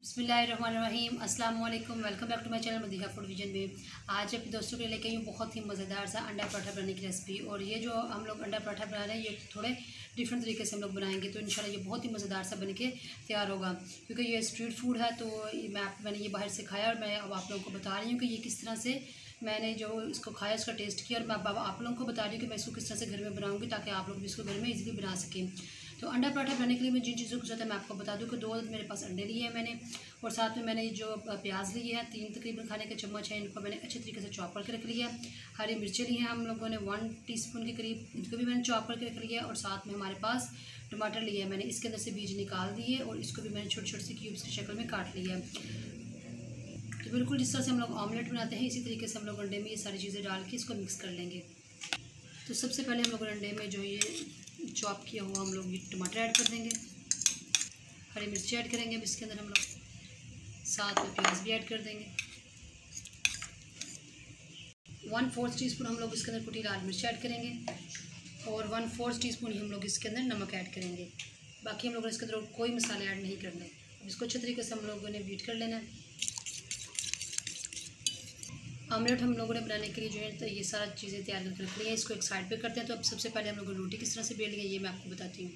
बिस्मिल्लाहिर्रहमानिर्रहीम अस्सलाम वालेकुम। Welcome back to my channel Madiha food vision में। आज अपने दोस्तों के लिए लेके आई हूँ बहुत ही मज़ेदार सा अंडा पराठा बनाने की रेसिपी। और ये जो हम लोग अंडा पराठा बना रहे हैं ये थोड़े डिफरेंट तरीके से हम लोग बनाएंगे, तो इंशाल्लाह ये बहुत ही मज़ेदार सा बन के तैयार होगा। क्योंकि ये स्ट्रीट फूड है तो मैंने ये बाहर से खाया और मैं अब आप लोगों को बता रही हूँ कि ये किस तरह से मैंने जो इसको खाया उसका टेस्ट किया। और मैं अब आप लोगों को बता रही हूँ कि मैं इसको किस तरह से घर में बनाऊँगी ताकि आप लोग भी इसको घर में ईज़िली बना सकें। तो अंडा पराठा बनाने के लिए मैं जिन चीज़ों की ज़रूरत है मैं आपको बता दूं कि 2 मेरे पास अंडे लिए हैं मैंने, और साथ में मैंने जो प्याज लिए हैं 3 तकरीबन खाने के चम्मच हैं, इनको मैंने अच्छे तरीके से चॉप करके रख लिया। हरी मिर्चें ली हैं हम लोगों ने 1 टीस्पून के करीब, इनको भी मैंने चॉप करके रख लिया। और साथ में हमारे पास टमाटर लिए हैं मैंने, इसके अंदर से बीज निकाल दिए और इसको भी मैंने छोटे छोटे से क्यूब्स की शक्ल में काट लिया है। तो बिल्कुल जिस तरह से हम लोग ऑमलेट बनाते हैं इसी तरीके से हम लोग अंडे में ये सारी चीज़ें डाल के इसको मिक्स कर लेंगे। तो सबसे पहले हम लोग अंडे में जो ये चॉप किया हुआ हम लोग ये टमाटर ऐड कर देंगे, हरी मिर्ची ऐड करेंगे अब इसके अंदर हम लोग, साथ में प्याज भी ऐड कर देंगे। 1/4 टीस्पून हम लोग इसके अंदर कुटी लाल मिर्च ऐड करेंगे और 1/4 टीस्पून ही हम लोग इसके अंदर नमक ऐड करेंगे। बाकी हम लोगों ने इसके अंदर कोई मसाले ऐड नहीं करने। अब इसको अच्छे तरीके से हम लोगों ने बीट कर लेना है। ऑमलेट हम लोगों ने बनाने के लिए जो है तो ये सारा चीज़ें तैयार करके रख ली हैं, इसको एक साइड पे करते हैं। तो अब सबसे पहले हम लोगों ने रोटी किस तरह से बेलनी है ये मैं आपको बताती हूँ।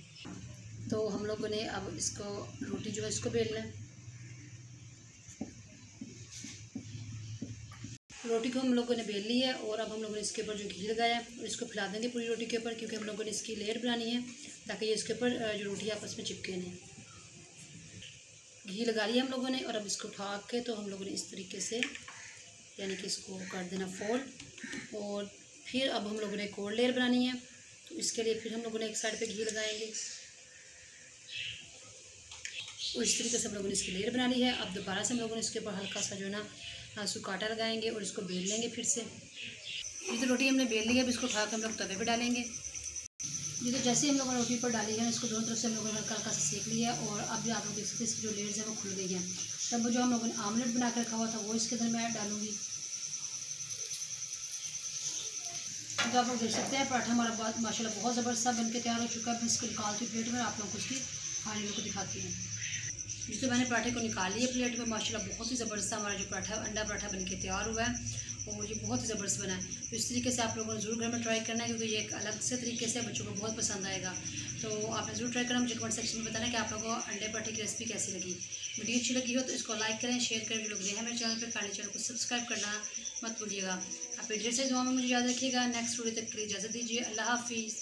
तो हम लोगों ने अब इसको रोटी जो है इसको बेलना है। रोटी को हम लोगों ने बेल ली है और अब हम लोगों ने इसके ऊपर जो घी लगाया है और इसको फैला देंगे पूरी रोटी के ऊपर, क्योंकि हम लोगों ने इसकी लेयर बनानी है ताकि ये इसके ऊपर जो रोटी आपस में चिपके नहीं। घी लगा लिया हम लोगों ने और अब इसको उठा के तो हम लोगों ने इस तरीके से यानी कि इसको कर देना फोल्ड। और फिर अब हम लोगों ने एक और लेयर बनानी है, तो इसके लिए फिर हम लोगों ने एक साइड पे घी लगाएंगे और इस तरीके से हम लोगों ने इसकी लेयर बना ली है। अब दोबारा से हम लोगों ने इसके ऊपर हल्का सा जो है ना सुकाटा लगाएंगे और इसको बेल लेंगे फिर से। ये तो रोटी हमने बेल ली है, अब इसको उठा कर हम लोग तवे पे डालेंगे। ये तो जैसे हम लोगों ने रोटी पर डाली है इसको दोनों तरफ से हम लोगों ने हल्का हल्का सा सेक लिया और अब भी आप लोग देख सकते हैं इसकी जो लेयर्स है वो खुल गई हैं। तब जो हम लोगों ने आमलेट बना कर रखा हुआ था वो इसके अंदर मैं डालूंगी। तो आप लोग देख सकते हैं पराठा हमारा बहुत माशाल्लाह बहुत ज़बरदस्त बन के तैयार हो चुका है। मैं इसको निकालती हूँ प्लेट में, आप लोग को उसकी खाने को दिखाती हूँ। जिससे मैंने पराठे को निकाल लिया प्लेट में, माशाल्लाह बहुत ही ज़बरदस्त हमारा जो पराठा अंडा पराठा बन के तैयार हुआ है और ये बहुत ही ज़बरदस्त बना है। तो इस तरीके से आप लोगों ने ज़रूर घर में ट्राई करना है, क्योंकि ये एक अलग से तरीके से बच्चों को बहुत पसंद आएगा। तो आपने ज़रूर ट्राई करना। मुझे कमेंट सेक्शन में बताना कि आप लोगों को अंडे पराठे की रेसिपी कैसी लगी। वीडियो अच्छी लगी हो तो इसको लाइक करें, शेयर करें। जो लोग नए हैं मेरे चैनल पर काले चैनल को सब्सक्राइब करना मत भूलिएगा। आप ढेर से दुआ में मुझे याद रखिएगा। नेक्स्ट वीडियो तक के लिए इजाज़त दीजिए। अल्लाह हाफिज़।